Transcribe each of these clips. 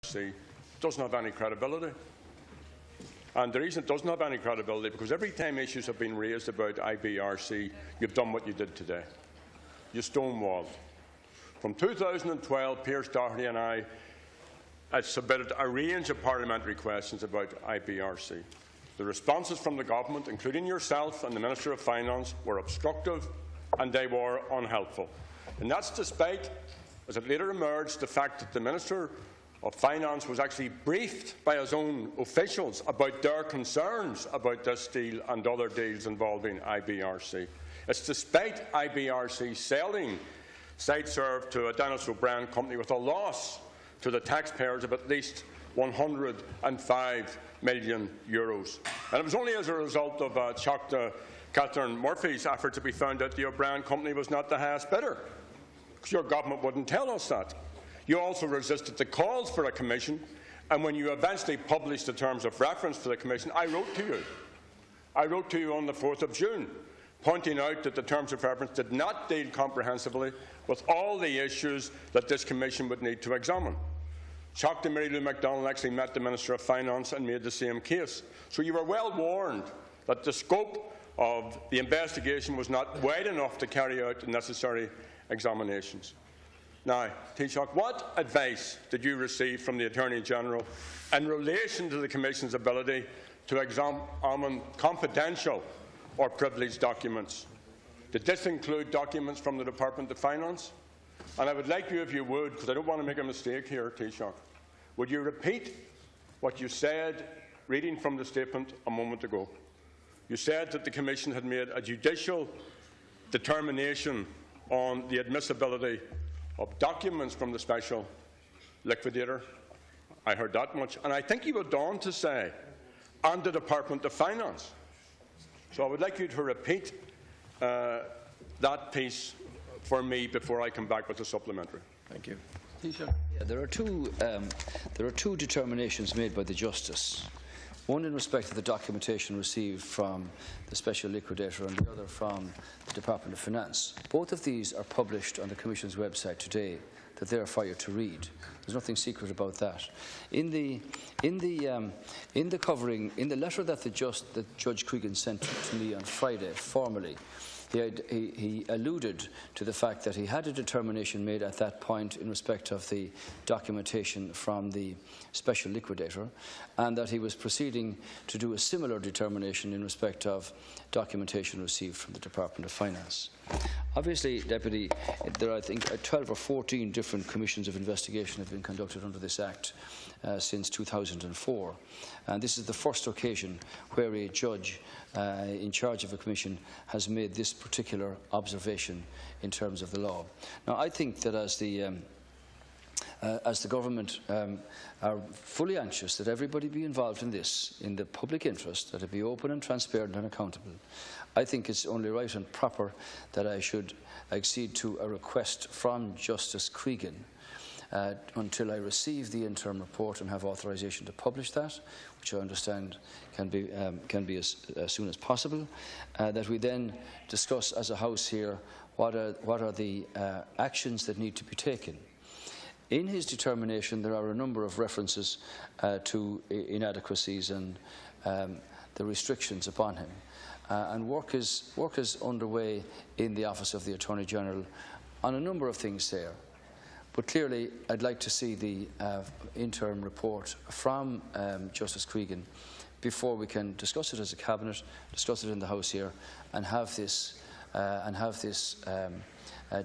IBRC doesn't have any credibility. And the reason it doesn't have any credibility because every time issues have been raised about IBRC, you've done what you did today. You stonewalled. From 2012, Pearse Doherty and I had submitted a range of parliamentary questions about IBRC. The responses from the government, including yourself and the Minister of Finance, were obstructive and they were unhelpful. And that's despite, as it later emerged, the fact that the Minister of Finance was actually briefed by his own officials about their concerns about this deal and other deals involving IBRC. It's despite IBRC selling Siteserve to a Dennis O'Brien company with a loss to the taxpayers of at least €105 million. And it was only as a result of shock to Catherine Murphy's effort to be found out the O'Brien company was not the highest bidder, because your government wouldn't tell us that. You also resisted the calls for a commission, and when you eventually published the terms of reference for the commission, I wrote to you. I wrote to you on the 4th of June, pointing out that the terms of reference did not deal comprehensively with all the issues that this commission would need to examine. Dr. Mary Lou MacDonald actually met the Minister of Finance and made the same case. So you were well warned that the scope of the investigation was not wide enough to carry out the necessary examinations. Now, Taoiseach, what advice did you receive from the Attorney-General in relation to the Commission's ability to examine confidential or privileged documents? Did this include documents from the Department of Finance? And I would like you, if you would, because I don't want to make a mistake here, Taoiseach, would you repeat what you said, reading from the statement a moment ago? You said that the Commission had made a judicial determination on the admissibility of documents from the Special Liquidator. I heard that much. And I think you went on to say, and the Department of Finance. So I would like you to repeat that piece for me before I come back with a supplementary. Thank you. Yeah, there are two determinations made by the Justice. One in respect of the documentation received from the Special Liquidator and the other from the Department of Finance. Both of these are published on the Commission's website today, that they are for you to read. There's nothing secret about that. In the letter that Judge Cregan sent to me on Friday, formally, he alluded to the fact that he had a determination made at that point in respect of the documentation from the Special Liquidator, and that he was proceeding to do a similar determination in respect of documentation received from the Department of Finance. Obviously, Deputy, there are, I think, 12 or 14 different commissions of investigation have been conducted under this Act since 2004. And this is the first occasion where a judge in charge of a commission has made this particular observation in terms of the law. Now, I think that as the government are fully anxious that everybody be involved in this, in the public interest, that it be open and transparent and accountable, I think it's only right and proper that I should accede to a request from Justice Cregan until I receive the interim report and have authorisation to publish that, which I understand can be as soon as possible, that we then discuss as a House here what are the actions that need to be taken. In his determination, there are a number of references to inadequacies and the restrictions upon him. And work is underway in the Office of the Attorney-General on a number of things there. But clearly, I'd like to see the interim report from Justice Cregan before we can discuss it as a Cabinet, discuss it in the House here, and have this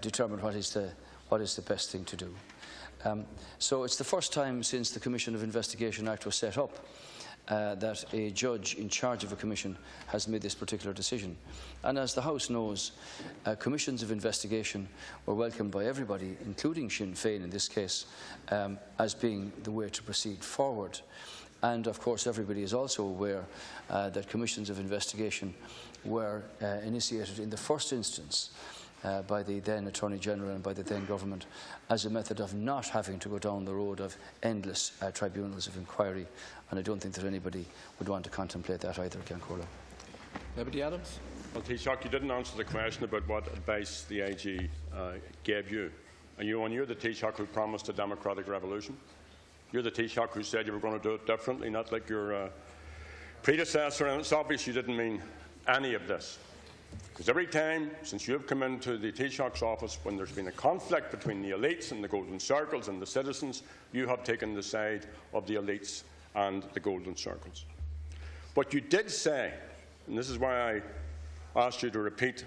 determine what is the best thing to do. So it's the first time since the Commission of Investigation Act was set up that a judge in charge of a commission has made this particular decision. And as the House knows, commissions of investigation were welcomed by everybody, including Sinn Féin in this case, as being the way to proceed forward. And of course everybody is also aware that commissions of investigation were initiated in the first instance by the then Attorney-General and by the then government as a method of not having to go down the road of endless tribunals of inquiry, and I don't think that anybody would want to contemplate that either, Cancora. Deputy Adams. Well, Taoiseach, you didn't answer the question about what advice the IG gave you. And you're the Taoiseach who promised a democratic revolution. You're the Taoiseach who said you were going to do it differently, not like your predecessor, and it's obvious you didn't mean any of this. Because every time since you've come into the Taoiseach's office, when there's been a conflict between the elites and the golden circles and the citizens, you have taken the side of the elites and the golden circles. But you did say, and this is why I asked you to repeat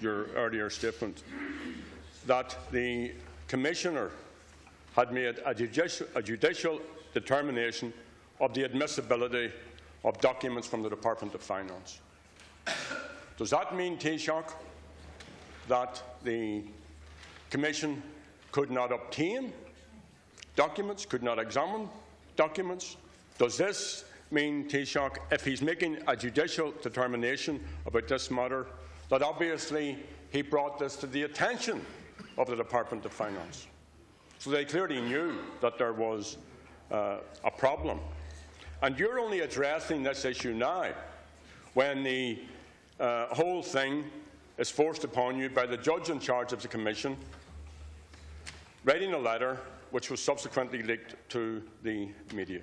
your earlier statement, that the Commissioner had made a judicial determination of the admissibility of documents from the Department of Finance. Does that mean, Taoiseach, that the Commission could not obtain documents, could not examine documents? Does this mean, Taoiseach, if he's making a judicial determination about this matter, that obviously he brought this to the attention of the Department of Finance? So they clearly knew that there was a problem. And you're only addressing this issue now when the whole thing is forced upon you by the judge in charge of the Commission writing a letter which was subsequently leaked to the media.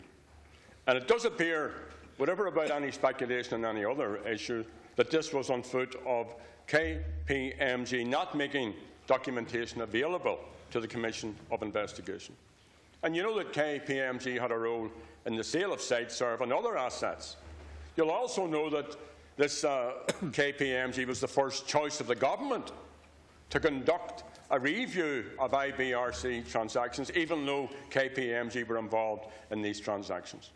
And it does appear, whatever about any speculation on any other issue, that this was on foot of KPMG not making documentation available to the Commission of Investigation. And you know that KPMG had a role in the sale of Siteserve and other assets. You'll also know that this KPMG was the first choice of the government to conduct a review of IBRC transactions, even though KPMG were involved in these transactions.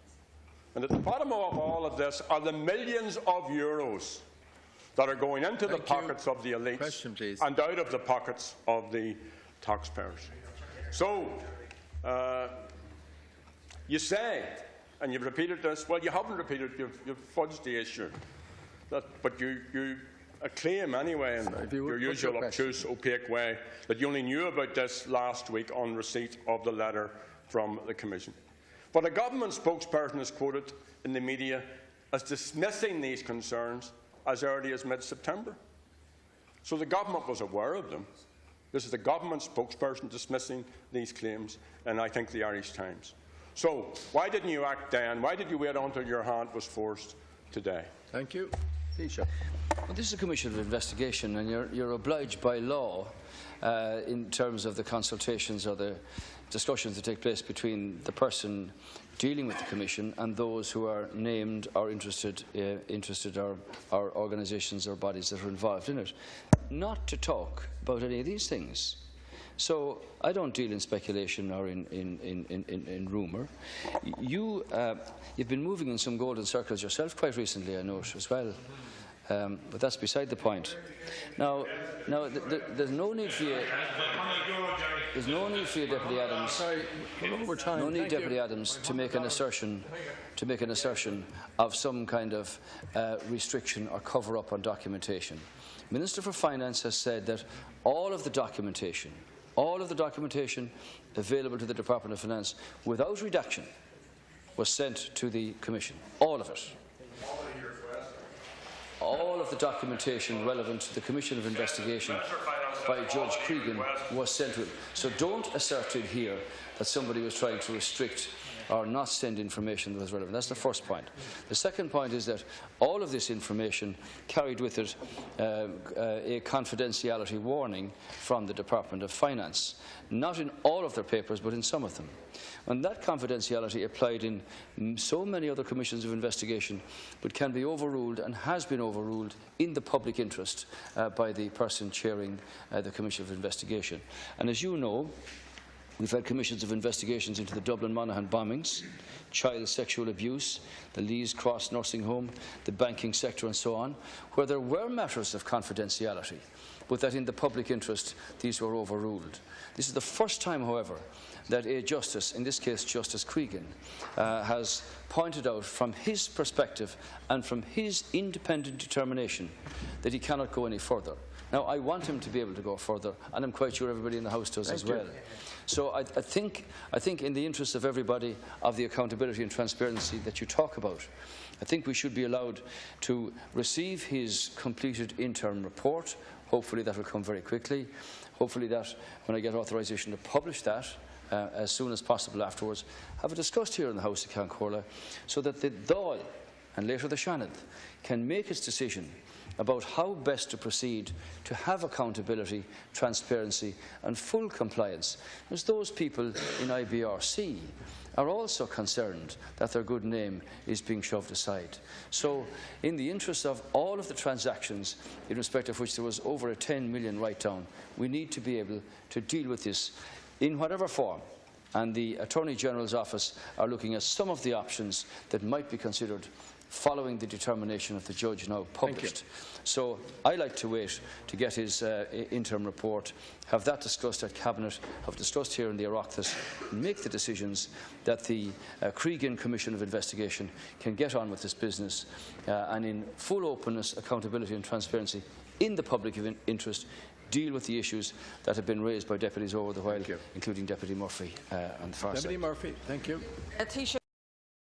And at the bottom of all of this are the millions of euros that are going into the pockets of the elites and out of the pockets of the taxpayers. So, you say, and you've repeated this, well, you haven't repeated, you've fudged the issue, but you claim anyway in your usual obtuse, opaque way that you only knew about this last week on receipt of the letter from the Commission. But a government spokesperson is quoted in the media as dismissing these concerns as early as mid-September. So the government was aware of them. This is the government spokesperson dismissing these claims, and I think the Irish Times. So why didn't you act then? Why did you wait until your hand was forced today? Thank you. Taoiseach. Well, this is a commission of investigation, and you're obliged by law in terms of the consultations or the discussions that take place between the person dealing with the commission and those who are named or interested or organisations or bodies that are involved in it, not to talk about any of these things. So I don't deal in speculation or in rumour. You've been moving in some golden circles yourself quite recently, I note, as well. But that's beside the point. Now, there's no need for you. There's no need for you, Deputy Adams. Sorry, we're time. No need, Deputy Adams, to make an assertion of some kind of restriction or cover-up on documentation. Minister for Finance has said that all of the documentation available to the Department of Finance without redaction was sent to the Commission. All of it. All of the documentation relevant to the Commission of Investigation by Judge Cregan was sent to it. So don't assert in here that somebody was trying to restrict or not send information that was relevant. That's the first point. The second point is that all of this information carried with it a confidentiality warning from the Department of Finance, not in all of their papers, but in some of them. And that confidentiality applied in so many other commissions of investigation, but can be overruled and has been overruled in the public interest by the person chairing the Commission of Investigation. And as you know, we've had commissions of investigations into the Dublin Monaghan bombings, child sexual abuse, the Lees Cross nursing home, the banking sector and so on, where there were matters of confidentiality, but that in the public interest these were overruled. This is the first time, however, that a justice, in this case Justice Cregan, has pointed out from his perspective and from his independent determination that he cannot go any further. Now, I want him to be able to go further, and I'm quite sure everybody in the House does as well. So I think in the interest of everybody, of the accountability and transparency that you talk about, I think we should be allowed to receive his completed interim report. Hopefully that will come very quickly. Hopefully that, when I get authorisation to publish that, as soon as possible afterwards, have it discussed here in the House of Cancorla, so that the Dáil and later the Seanad can make its decision about how best to proceed to have accountability, transparency and full compliance, as those people in IBRC are also concerned that their good name is being shoved aside. So, in the interest of all of the transactions in respect of which there was over a 10 million write-down, we need to be able to deal with this in whatever form. And the Attorney General's Office are looking at some of the options that might be considered following the determination of the judge now published. So I like to wait to get his interim report, have that discussed at Cabinet, have discussed here in the Oireachtas, make the decisions that the Cregan Commission of Investigation can get on with this business and in full openness, accountability and transparency in the public interest, deal with the issues that have been raised by deputies over the while, including Deputy Murphy on the far side. Deputy Murphy, thank you.